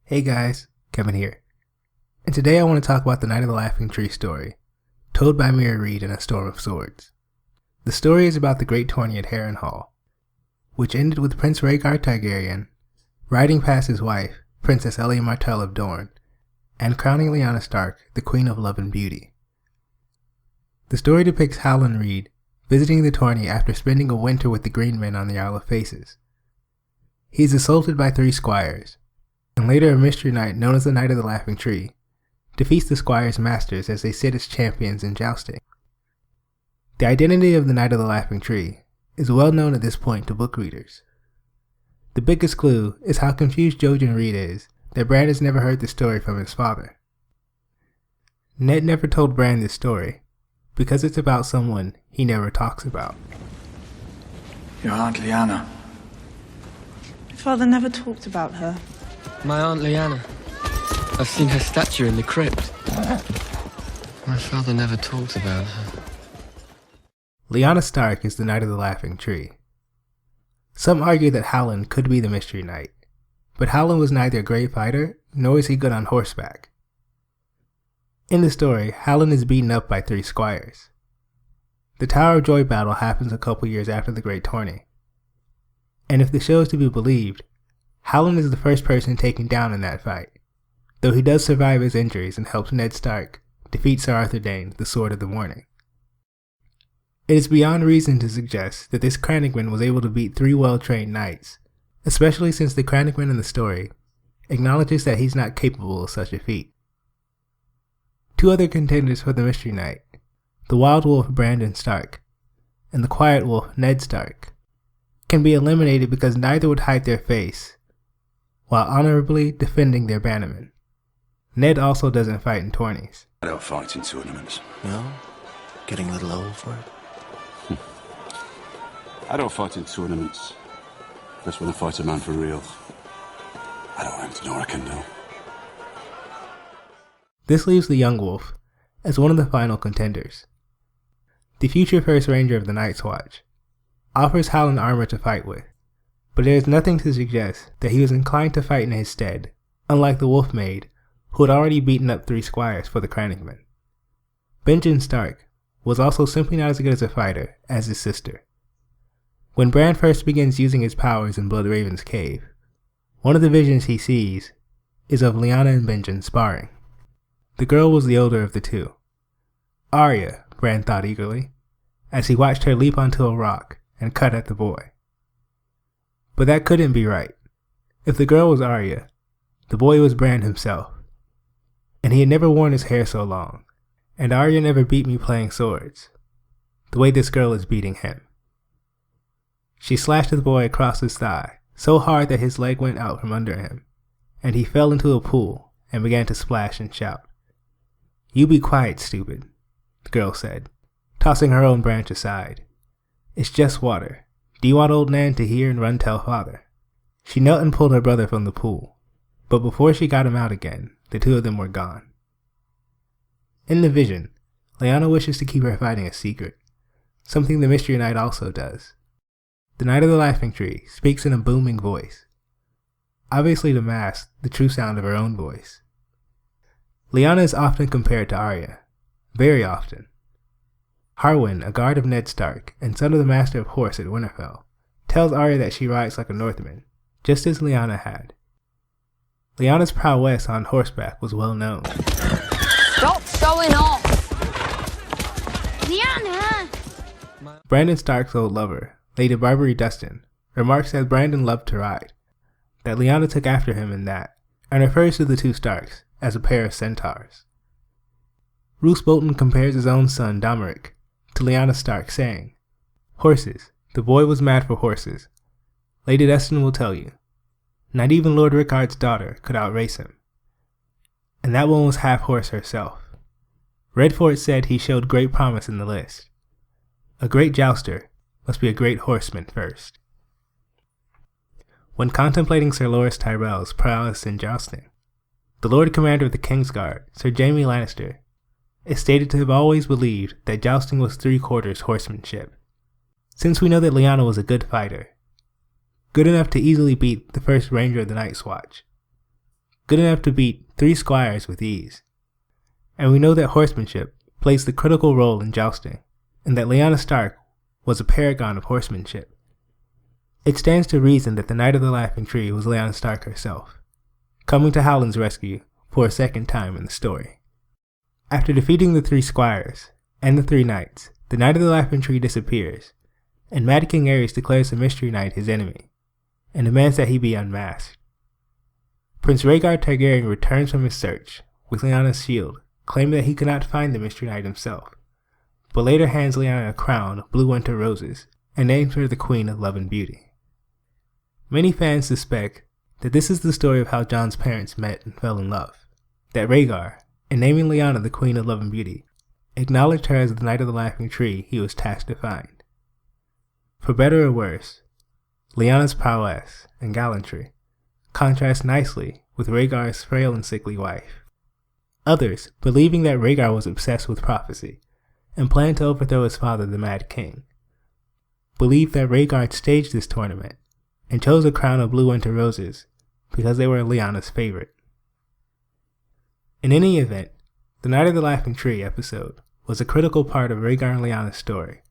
Hey guys, Kevin here. And today I want to talk about the Night of the Laughing Tree story, told by Meera Reed in A Storm of Swords. The story is about the great tourney at Harrenhal, which ended with Prince Rhaegar Targaryen riding past his wife, Princess Elia Martell of Dorne, and crowning Lyanna Stark the Queen of Love and Beauty. The story depicts Howland Reed visiting the tourney after spending a winter with the Green Men on the Isle of Faces. He is assaulted by 3 squires, and later a mystery knight known as the Night of the Laughing Tree defeats the squires' masters as they sit as champions in jousting. The identity of the Night of the Laughing Tree is well known at this point to book readers. The biggest clue is how confused Jojen Reed is that Bran has never heard the story from his father. Ned never told Bran this story because it's about someone he never talks about. Your Aunt Lyanna. My father never talked about her. My Aunt Lyanna. I've seen her statue in the crypt. My father never talked about her. Lyanna Stark is the Night of the Laughing Tree. Some argue that Howland could be the Mystery Knight, but Howland was neither a great fighter, nor is he good on horseback. In the story, Howland is beaten up by 3 squires. The Tower of Joy battle happens a couple years after the Great Tourney, and if the show is to be believed, Howland is the first person taken down in that fight, though he does survive his injuries and helps Ned Stark defeat Sir Arthur Dayne, the Sword of the Morning. It is beyond reason to suggest that this crannogman was able to beat 3 well-trained knights, especially since the crannogman in the story acknowledges that he's not capable of such a feat. 2 other contenders for the Mystery Knight, the Wild Wolf Brandon Stark and the Quiet Wolf Ned Stark, can be eliminated because neither would hide their face while honorably defending their bannermen. Ned also doesn't fight in tourneys. I don't fight in tournaments. No? Getting a little old for it? I don't fight in tournaments. That's when I fight a man for real. I don't want him to know what I can do. This leaves the Young Wolf as one of the final contenders. The future First Ranger of the Night's Watch offers Howland armor to fight with, but there is nothing to suggest that he was inclined to fight in his stead, unlike the Wolf Maid, who had already beaten up 3 squires for the crannogman. Benjen Stark was also simply not as good as a fighter as his sister. When Bran first begins using his powers in Bloodraven's cave, one of the visions he sees is of Lyanna and Benjen sparring. The girl was the older of the 2. Arya, Bran thought eagerly, as he watched her leap onto a rock and cut at the boy. But that couldn't be right. If the girl was Arya, the boy was Bran himself, and he had never worn his hair so long, and Arya never beat me playing swords, the way this girl is beating him. She slashed the boy across his thigh, so hard that his leg went out from under him, and he fell into a pool and began to splash and shout. "You be quiet, stupid," the girl said, tossing her own branch aside. "It's just water. Do you want old Nan to hear and run tell father?" She knelt and pulled her brother from the pool, but before she got him out again, the 2 of them were gone. In the vision, Lyanna wishes to keep her fighting a secret, something the Mystery Knight also does. The Night of the Laughing Tree speaks in a booming voice, obviously to mask the true sound of her own voice. Lyanna is often compared to Arya, very often. Harwin, a guard of Ned Stark and son of the Master of Horse at Winterfell, tells Arya that she rides like a Northman, just as Lyanna had. Lyanna's prowess on horseback was well known. Stop showing off! Lyanna! Brandon Stark's old lover, Lady Barbary Dustin, remarks that Brandon loved to ride, that Lyanna took after him in that, and refers to the 2 Starks as a pair of centaurs. Roose Bolton compares his own son, Domeric, to Lyanna Stark, saying, "Horses, the boy was mad for horses. Lady Dustin will tell you. Not even Lord Rickard's daughter could outrace him. And that one was half horse herself. Redford said he showed great promise in the list. A great jouster must be a great horseman first." When contemplating Sir Loras Tyrell's prowess in jousting, the Lord Commander of the Kingsguard, Sir Jaime Lannister, is stated to have always believed that jousting was 3/4 horsemanship. Since we know that Lyanna was a good fighter, good enough to easily beat the first Ranger of the Night's Watch, good enough to beat 3 squires with ease. And we know that horsemanship plays the critical role in jousting, and that Lyanna Stark was a paragon of horsemanship. It stands to reason that the Knight of the Laughing Tree was Lyanna Stark herself, coming to Howland's rescue for a second time in the story. After defeating the 3 squires and the 3 knights, the Knight of the Laughing Tree disappears, and Mad King Aerys declares the Mystery Knight his enemy, and demands that he be unmasked. Prince Rhaegar Targaryen returns from his search with Lyanna's shield, claiming that he could not find the Mystery Knight himself, but later hands Lyanna a crown of blue winter roses and names her the Queen of Love and Beauty. Many fans suspect that this is the story of how Jon's parents met and fell in love, that Rhaegar, in naming Lyanna the Queen of Love and Beauty, acknowledged her as the Knight of the Laughing Tree he was tasked to find. For better or worse, Lyanna's prowess and gallantry contrast nicely with Rhaegar's frail and sickly wife. Others, believing that Rhaegar was obsessed with prophecy and planned to overthrow his father, the Mad King, believe that Rhaegar staged this tournament and chose a crown of blue winter roses because they were Lyanna's favorite. In any event, the Knight of the Laughing Tree episode was a critical part of Rhaegar and Lyanna's story,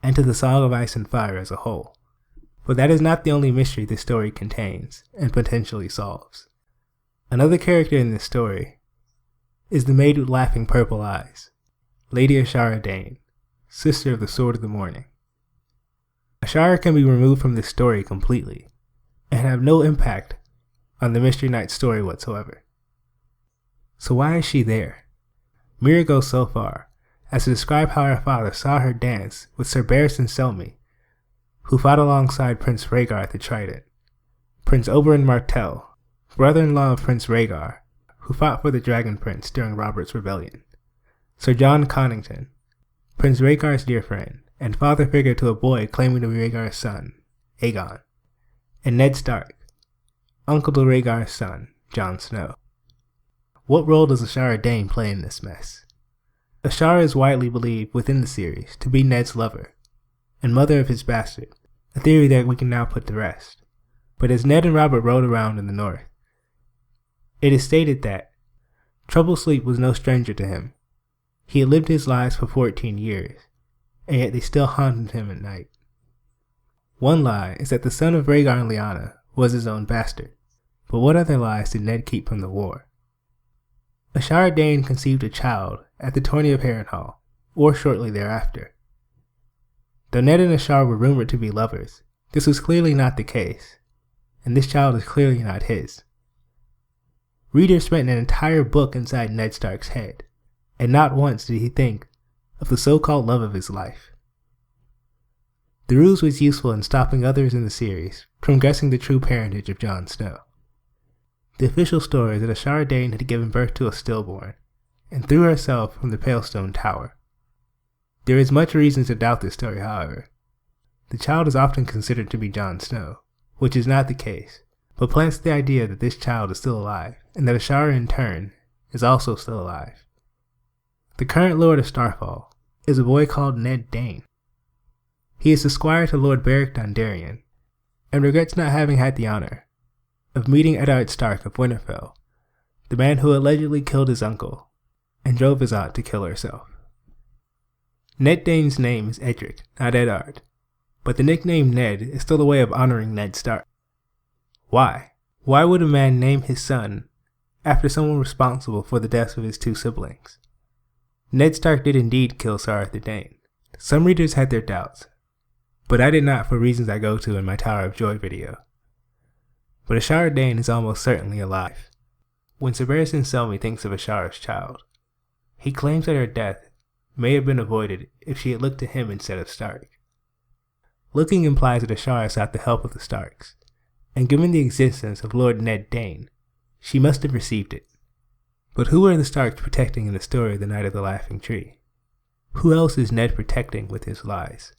and to the Song of Ice and Fire as a whole. But that is not the only mystery this story contains and potentially solves. Another character in this story is the maid with laughing purple eyes, Lady Ashara Dayne, sister of the Sword of the Morning. Ashara can be removed from this story completely, and have no impact on the Mystery Knight story whatsoever. So why is she there? Meera goes so far as to describe how her father saw her dance with Sir Barristan Selmy, who fought alongside Prince Rhaegar at the Trident, Prince Oberyn Martell, brother-in-law of Prince Rhaegar, who fought for the Dragon Prince during Robert's Rebellion, Sir Jon Connington, Prince Rhaegar's dear friend, and father figure to a boy claiming to be Rhaegar's son, Aegon, and Ned Stark, uncle to Rhaegar's son, Jon Snow. What role does Ashara Dayne play in this mess? Ashara is widely believed within the series to be Ned's lover, and mother of his bastard, a theory that we can now put to rest. But as Ned and Robert rode around in the north, it is stated that troubled sleep was no stranger to him. He had lived his lives for 14 years, and yet they still haunted him at night. One lie is that the son of Rhaegar and Lyanna was his own bastard, but what other lies did Ned keep from the war? Ashara Dayne conceived a child at the tourney of Harrenhal, or shortly thereafter. Though Ned and Ashara were rumored to be lovers, this was clearly not the case, and this child is clearly not his. Readers spent an entire book inside Ned Stark's head, and not once did he think of the so-called love of his life. The ruse was useful in stopping others in the series from guessing the true parentage of Jon Snow. The official story is that Ashara Dayne had given birth to a stillborn, and threw herself from the Palestone Tower. There is much reason to doubt this story, however. The child is often considered to be Jon Snow, which is not the case, but plants the idea that this child is still alive, and that Ashara in turn is also still alive. The current Lord of Starfall is a boy called Ned Dayne. He is the squire to Lord Beric Dondarrion, and regrets not having had the honor of meeting Eddard Stark of Winterfell, the man who allegedly killed his uncle and drove his aunt to kill herself. Ned Dayne's name is Edric, not Eddard, but the nickname Ned is still a way of honoring Ned Stark. Why? Why would a man name his son after someone responsible for the deaths of his 2 siblings? Ned Stark did indeed kill Sir Arthur Dayne. Some readers had their doubts, but I did not for reasons I go to in my Tower of Joy video. But Ashara Dayne is almost certainly alive. When Sir Barristan Selmy thinks of Ashara's child, he claims that her death may have been avoided if she had looked to him instead of Stark. Looking implies that Ashara sought the help of the Starks, and given the existence of Lord Ned Dayne, she must have received it. But who are the Starks protecting in the story of the Knight of the Laughing Tree? Who else is Ned protecting with his lies?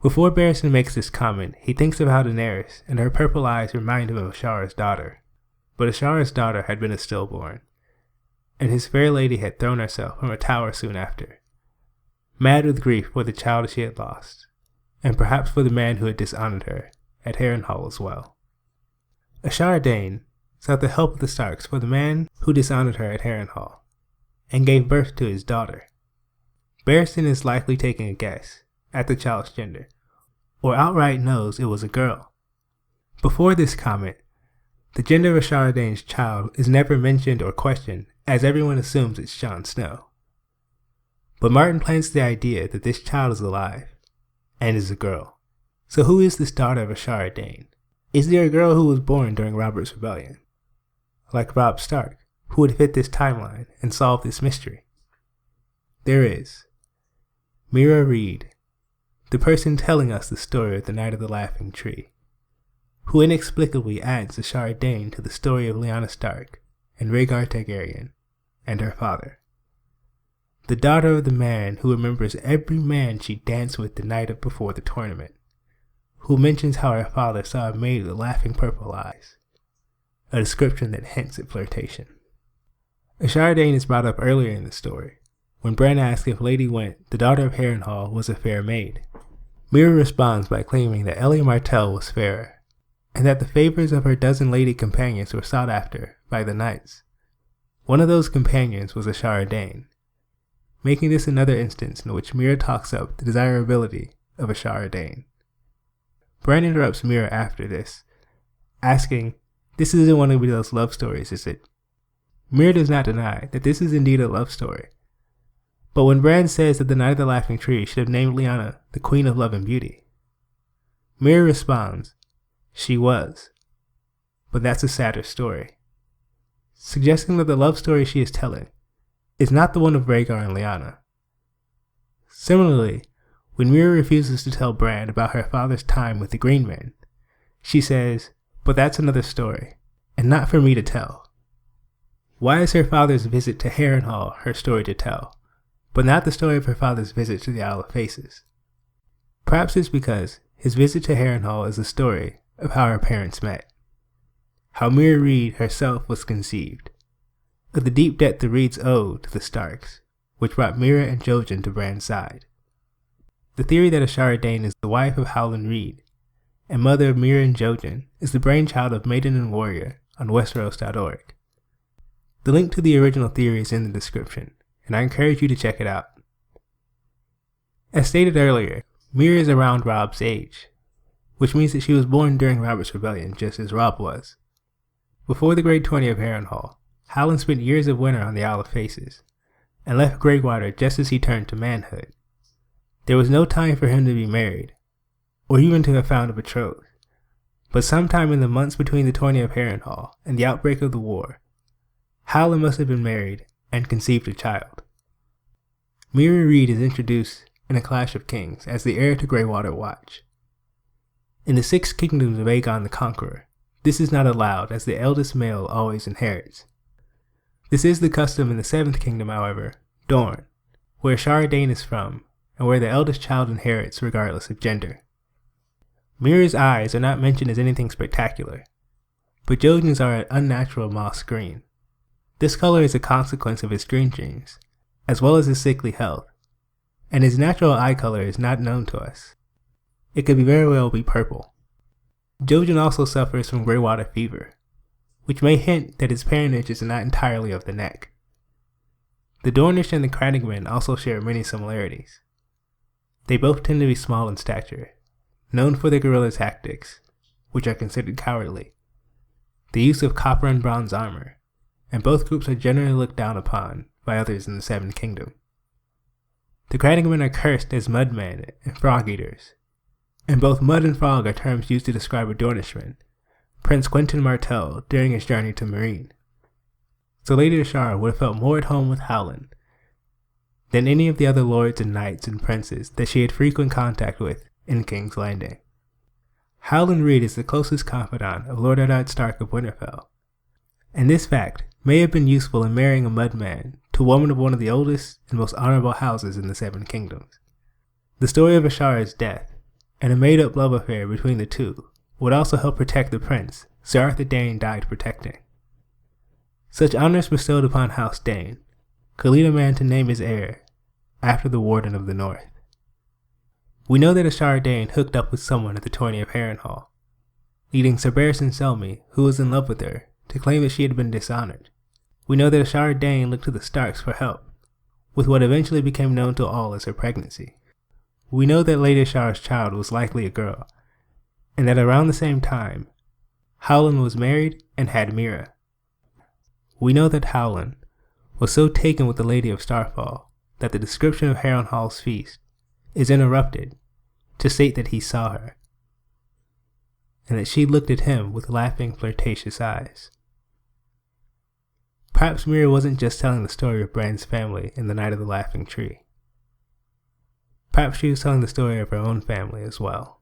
Before Barristan makes this comment, he thinks of how Daenerys and her purple eyes remind him of Ashara's daughter. But Ashara's daughter had been a stillborn, and his fair lady had thrown herself from a tower soon after, mad with grief for the child she had lost, and perhaps for the man who had dishonored her at Harrenhal as well. Ashara Dayne sought the help of the Starks for the man who dishonored her at Harrenhal, and gave birth to his daughter. Barristan is likely taking a guess at the child's gender, or outright knows it was a girl. Before this comment, the gender of Ashara Dayne's child is never mentioned or questioned, as everyone assumes it's Jon Snow. But Martin plants the idea that this child is alive, and is a girl. So who is this daughter of Ashara Dayne? Is there a girl who was born during Robert's Rebellion, like Robb Stark, who would fit this timeline and solve this mystery? There is. Meera Reed, the person telling us the story of the Night of the Laughing Tree, who inexplicably adds Ashara Dayne to the story of Lyanna Stark and Rhaegar Targaryen and her father. The daughter of the man who remembers every man she danced with the night before the tournament, who mentions how her father saw a maid with laughing purple eyes, a description that hints at flirtation. Ashara Dayne is brought up earlier in the story, when Bran asks if Lady Whent, the daughter of Harrenhal, was a fair maid. Meera responds by claiming that Elia Martell was fairer, and that the favors of her dozen lady companions were sought after by the knights. One of those companions was Ashara Dayne, making this another instance in which Meera talks up the desirability of Ashara Dayne. Bran interrupts Meera after this, asking, "This isn't one of those love stories, is it?" Meera does not deny that this is indeed a love story. But when Bran says that the Night of the Laughing Tree should have named Lyanna the Queen of Love and Beauty, Meera responds, "She was. But that's a sadder story," suggesting that the love story she is telling is not the one of Rhaegar and Lyanna. Similarly, when Meera refuses to tell Bran about her father's time with the Green Men, she says, "But that's another story, and not for me to tell." Why is her father's visit to Harrenhal her story to tell, but not the story of her father's visit to the Isle of Faces? Perhaps it's because his visit to Harrenhal is the story of how her parents met, how Meera Reed herself was conceived, of the deep debt the Reeds owed to the Starks, which brought Meera and Jojen to Bran's side. The theory that Ashara Dayne is the wife of Howland Reed and mother of Meera and Jojen is the brainchild of Maiden and Warrior on Westeros.org. The link to the original theory is in the description, and I encourage you to check it out. As stated earlier, Meera is around Robb's age, which means that she was born during Robert's Rebellion just as Robb was. Before the Great Tourney of Harrenhal, Howland spent years of winter on the Isle of Faces, and left Greywater just as he turned to manhood. There was no time for him to be married, or even to have found a betrothed, but sometime in the months between the Tourney of Harrenhal and the outbreak of the war, Howland must have been married and conceived a child. Meera Reed is introduced in A Clash of Kings as the heir to Greywater Watch. In the 6 kingdoms of Aegon the Conqueror, this is not allowed as the eldest male always inherits. This is the custom in the 7th kingdom, however, Dorne, where Ashara Dayne is from, and where the eldest child inherits regardless of gender. Meera's eyes are not mentioned as anything spectacular, but Jojen's are an unnatural moss green. This color is a consequence of his green genes, as well as his sickly health, and his natural eye color is not known to us. It could very well be purple. Jojen also suffers from Greywater fever, which may hint that his parentage is not entirely of the neck. The Dornish and the crannogman also share many similarities. They both tend to be small in stature, known for their guerrilla tactics, which are considered cowardly, the use of copper and bronze armor, and both groups are generally looked down upon by others in the 7th Kingdom. The crannogmen are cursed as mudmen and frog-eaters, and both mud and frog are terms used to describe a Dornishman, Prince Quentyn Martell, during his journey to Meereen. So Lady Ashara would have felt more at home with Howland than any of the other lords and knights and princes that she had frequent contact with in King's Landing. Howland Reed is the closest confidant of Lord Eddard Stark of Winterfell, and this fact may have been useful in marrying a mudman to a woman of one of the oldest and most honorable houses in the 7 Kingdoms. The story of Ashara's death, and a made-up love affair between the two, would also help protect the prince Sir Arthur Dayne died protecting. Such honors bestowed upon House Dayne could lead a man to name his heir after the Warden of the North. We know that Ashara Dayne hooked up with someone at the Tourney of Harrenhal, leading Sir Barristan Selmy, who was in love with her, to claim that she had been dishonored. We know that Ashara Dayne looked to the Starks for help, with what eventually became known to all as her pregnancy. We know that Lady Ashara's child was likely a girl, and that around the same time, Howland was married and had Meera. We know that Howland was so taken with the Lady of Starfall that the description of Harrenhal's feast is interrupted to state that he saw her, and that she looked at him with laughing, flirtatious eyes. Perhaps Meera wasn't just telling the story of Bran's family in the Night of the Laughing Tree. Perhaps she was telling the story of her own family as well.